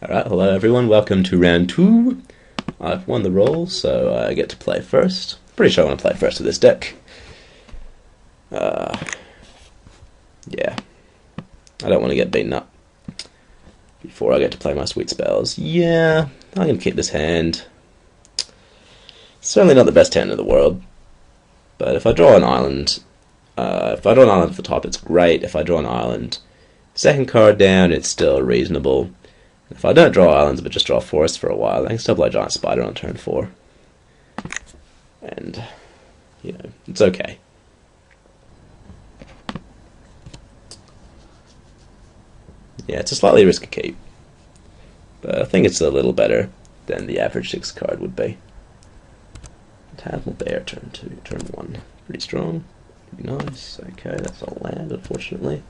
Alright, hello everyone, welcome to round 2. I've won the roll, so I get to play first. Pretty sure I want to play first with this deck. Yeah. I don't want to get beaten up before I get to play my sweet spells. Yeah, I'm going to keep this hand. Certainly not the best hand in the world, but if I draw an island, at the top, it's great. If I draw an island, second card down, it's still reasonable. If I don't draw islands, but just draw forests for a while, I can still play Giant Spider on turn 4. And, you know, it's okay. Yeah, it's a slightly risky keep, but I think it's a little better than the average 6 card would be. Tadpole Bear, turn 2, turn 1. Pretty strong. Pretty nice. Okay, that's all land, unfortunately.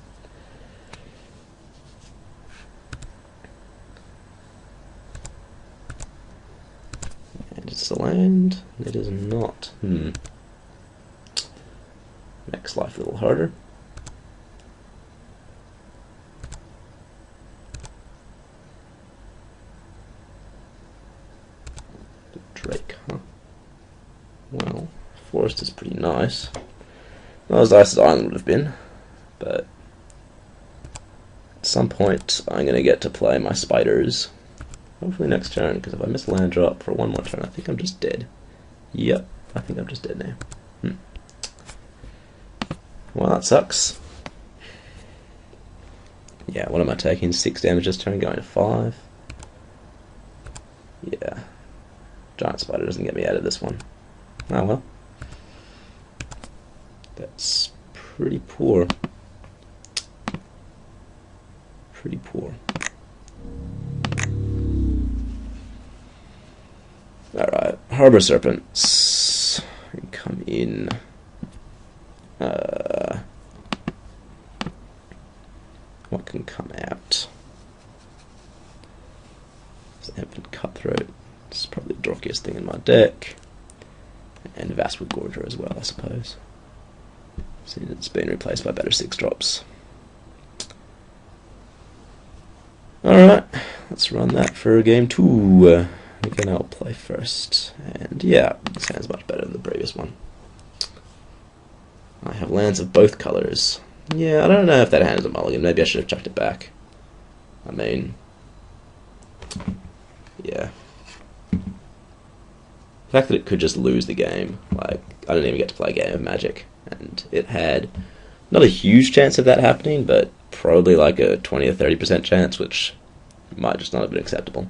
And it's a land. It is not. Makes life a little harder. Drake, huh? Well, forest is pretty nice. Not as nice as island would have been, but at some point I'm going to get to play my spiders. Hopefully next turn, because if I miss a land drop for one more turn, I think I'm just dead. Yep, I think I'm just dead now. Well, that sucks. Yeah, what am I taking? 6 damage this turn, going to 5. Yeah. Giant Spider doesn't get me out of this one. Oh well. That's pretty poor. Pretty poor. Alright, Harbor Serpents come in. What can come out? Infant Cutthroat. It's probably the drockiest thing in my deck. And Vastwood Gorger as well, I suppose. Since it's been replaced by better 6-drops. Alright, let's run that for game 2. Again, I'll play first. And yeah, this hand's much better than the previous one. I have lands of both colours. Yeah, I don't know if that hand is a mulligan. Maybe I should have chucked it back. I mean, yeah. The fact that it could just lose the game, like, I didn't even get to play a game of Magic, and it had not a huge chance of that happening, but probably like a 20 or 30% chance, which might just not have been acceptable.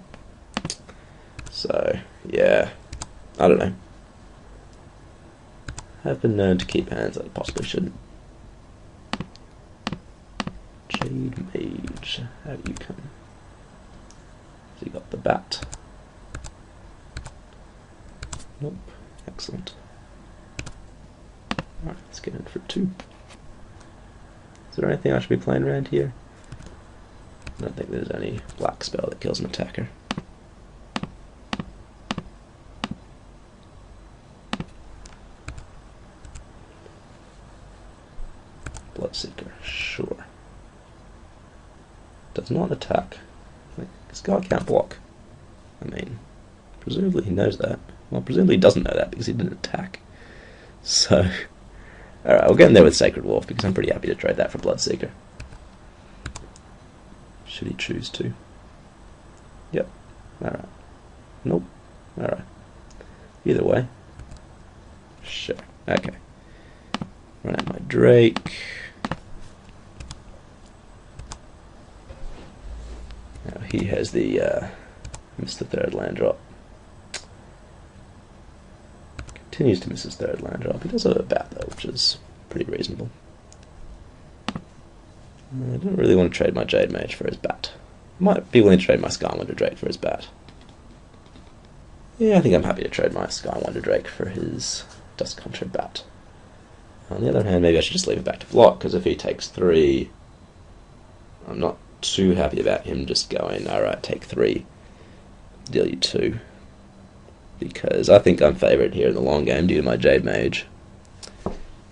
So, yeah, I don't know. I've been known to keep hands that I possibly shouldn't. Jade Mage, how do you come? So you got the bat. Nope, excellent. Alright, let's get in for 2. Is there anything I should be playing around here? I don't think there's any black spell that kills an attacker. Bloodseeker, sure. Does not attack. This guy can't block. I mean, presumably he knows that. Well, presumably he doesn't know that because he didn't attack. So, alright, we'll get in there with Sacred Wolf because I'm pretty happy to trade that for Bloodseeker. Should he choose to? Yep. Alright. Nope. Alright. Either way. Sure. Okay. Run out my Drake. Now he has the, missed the 3rd land drop. Continues to miss his 3rd land drop. He does have a bat though, which is pretty reasonable. I don't really want to trade my Jade Mage for his bat. I might be willing to trade my Skywonder Drake for his bat. Yeah, I think I'm happy to trade my Skywonder Drake for his Duskhunter bat. On the other hand, maybe I should just leave it back to block, because if he takes 3, I'm not too happy about him just going, alright, take 3, deal you 2. Because I think I'm favoured here in the long game due to my Jade Mage.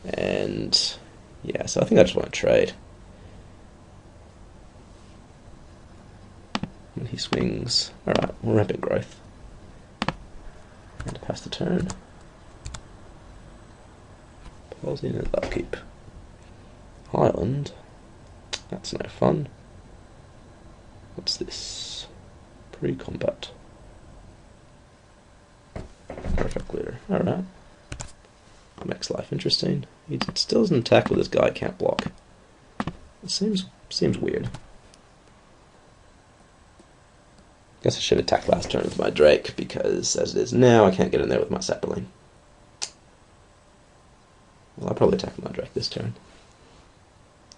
And yeah, so I think I just want to trade. And he swings. Alright, rampant growth. And pass the turn. Palsy and upkeep. Highland. That's no fun. What's this? Pre-combat. Perfect leader. Alright. Makes life interesting. He still doesn't attack with this guy, can't block. It seems weird. Guess I should attack last turn with my Drake, because as it is now, I can't get in there with my Sapperling. Well, I'll probably attack my Drake this turn.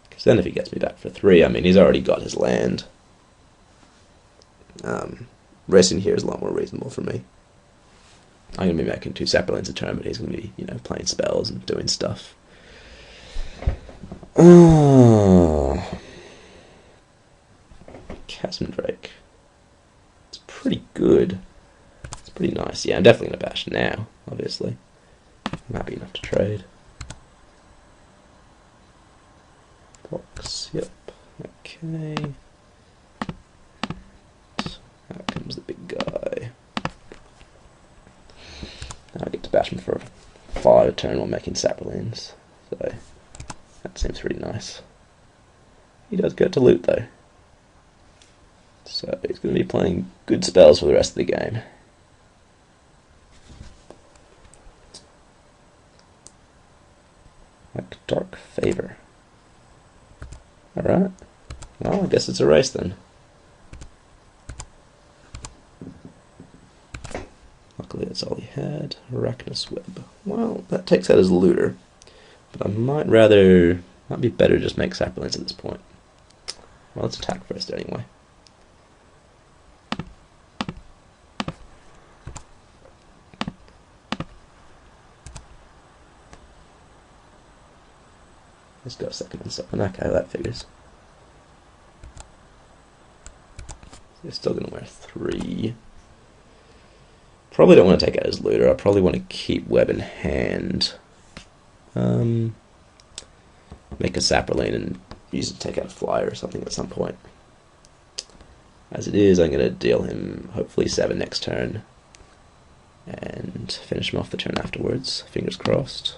Because then if he gets me back for 3, I mean, he's already got his land. Racing here is a lot more reasonable for me. I'm going to be making 2 Sapperlings a turn, but he's going to be, playing spells and doing stuff. Chasm Drake. It's pretty good. It's pretty nice. Yeah, I'm definitely going to bash now, obviously. I'm happy enough to trade. Box, yep. Okay. Out comes the big guy. Now I get to bash him for 5 a turn while making Sapperlings. So, that seems pretty nice. He does get to loot though. So he's going to be playing good spells for the rest of the game. Like Dark Favor. Alright. Well, I guess it's a race then. Luckily that's all he had. Arachnus Web. Well, that takes out his looter. But I might be better to just make Sapperlings at this point. Well, let's attack first anyway. Let's go second and second. Okay, that figures. He's still going to wear 3. Probably don't want to take out his looter. I probably want to keep Web in hand. Make a Sapperling and use it to take out a flyer or something at some point. As it is, I'm going to deal him hopefully 7 next turn. And finish him off the turn afterwards. Fingers crossed.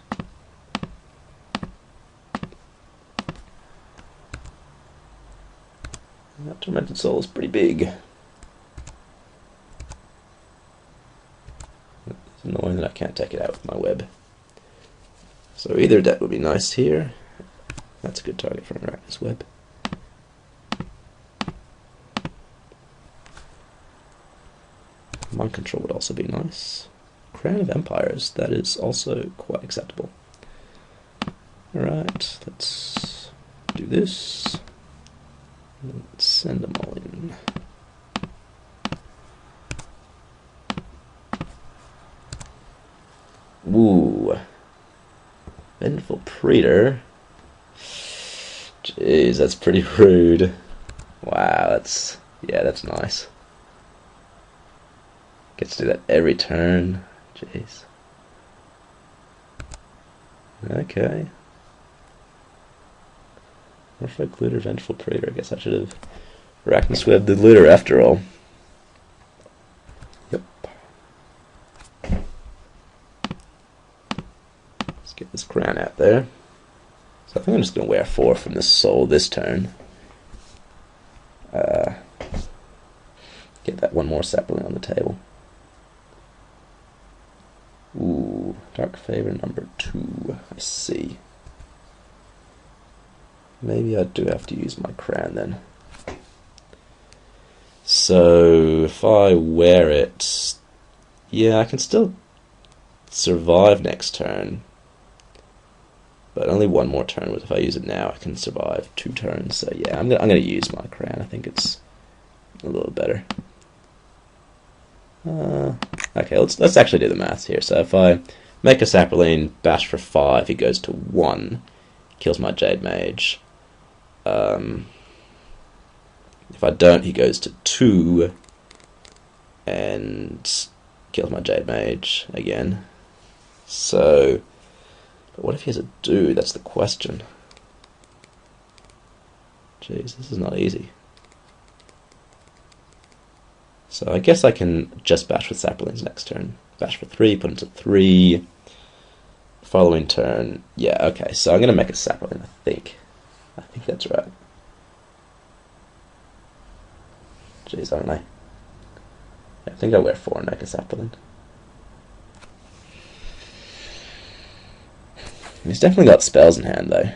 That Tormented Soul is pretty big. It's annoying that I can't take it out with my web. So either deck would be nice here. That's a good target for an Arachnus Web. Mind Control would also be nice. Crown of Empires, that is also quite acceptable. Alright, let's do this. Let's send them all in. Ooh. Vengeful Praetor. Jeez, that's pretty rude. Wow, that's nice. Gets to do that every turn. Jeez. Okay. Perfect Looter, Vengeful Praetor. I guess I should have Arachnus Webbed the Looter after all. Yep. Let's get this crown out there. So I think I'm just going to wear 4 from this soul this turn. Get that one more Sapperling on the table. Ooh, Dark Favor number 2. I see. Maybe I do have to use my crown then. So if I wear it, yeah, I can still survive next turn. But only one more turn. If I use it now, I can survive 2 turns. So yeah, I'm gonna use my crown. I think it's a little better. Okay, let's actually do the maths here. So if I make a Sapperling, bash for 5, he goes to 1, kills my Jade Mage. If I don't, he goes to 2 and kills my Jade Mage again. So, but what if he has a do? That's the question. Jeez, this is not easy. So I guess I can just bash with saplings next turn. Bash for 3, put into 3. Following turn, yeah, okay, so I'm going to make a sapling, I think. I think that's right. Jeez, I don't know. I think I wear 4 and make a sapling. He's definitely got spells in hand, though.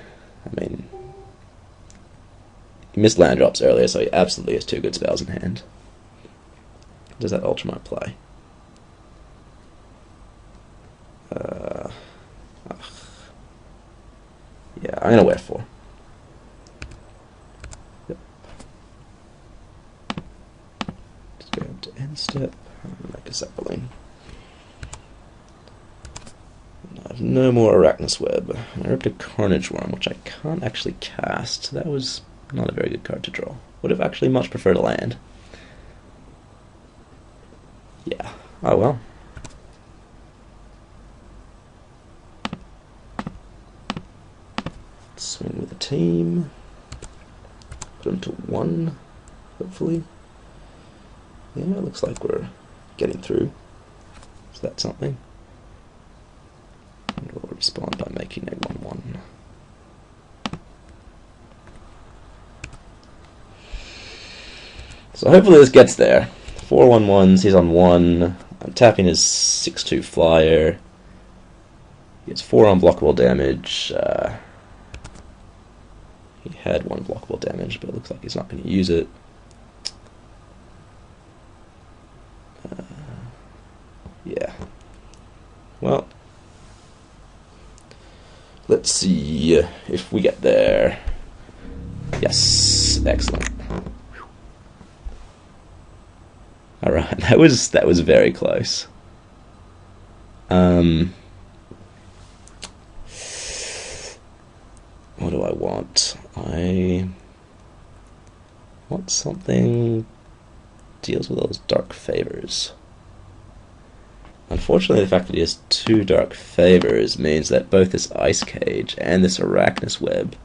I mean, he missed land drops earlier, so he absolutely has 2 good spells in hand. Does that Ultramite play? Yeah, I'm going to wear 4. Yep. Just go up to end step and make a sapling. I have no more Arachnus Web. I ripped a Carnage Worm, which I can't actually cast. That was not a very good card to draw. Would have actually much preferred a land. Yeah. Oh well. Swing with a team. Put them to 1, hopefully. Yeah, it looks like we're getting through. Is that something? And we'll respond by making a 1/1. So hopefully this gets there. 4 1/1s, he's on 1. I'm tapping his 6/2 flyer. He gets 4 unblockable damage. He had 1 blockable damage, but it looks like he's not going to use it. Yeah. Well, let's see if we get there. Yes, excellent. All right, that was very close. What do I want? I want something deals with those dark favors. Unfortunately, the fact that he has 2 dark favors means that both this Ice Cage and this Arachnus Web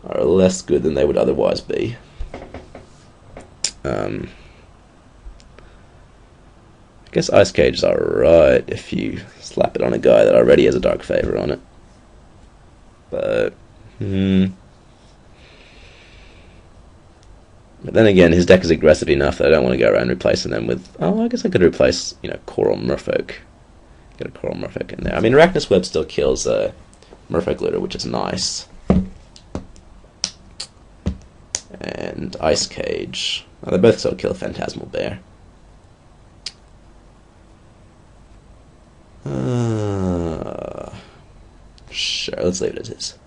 are less good than they would otherwise be. I guess Ice Cage is alright if you slap it on a guy that already has a dark favor on it. But but then again, his deck is aggressive enough that I don't want to go around replacing them with... Oh, I guess I could replace, Coral Merfolk. Get a Coral Merfolk in there. I mean, Arachnus Web still kills Merfolk Looter, which is nice. And Ice Cage. Well, they both still kill Phantasmal Bear. Sure, let's leave it as is.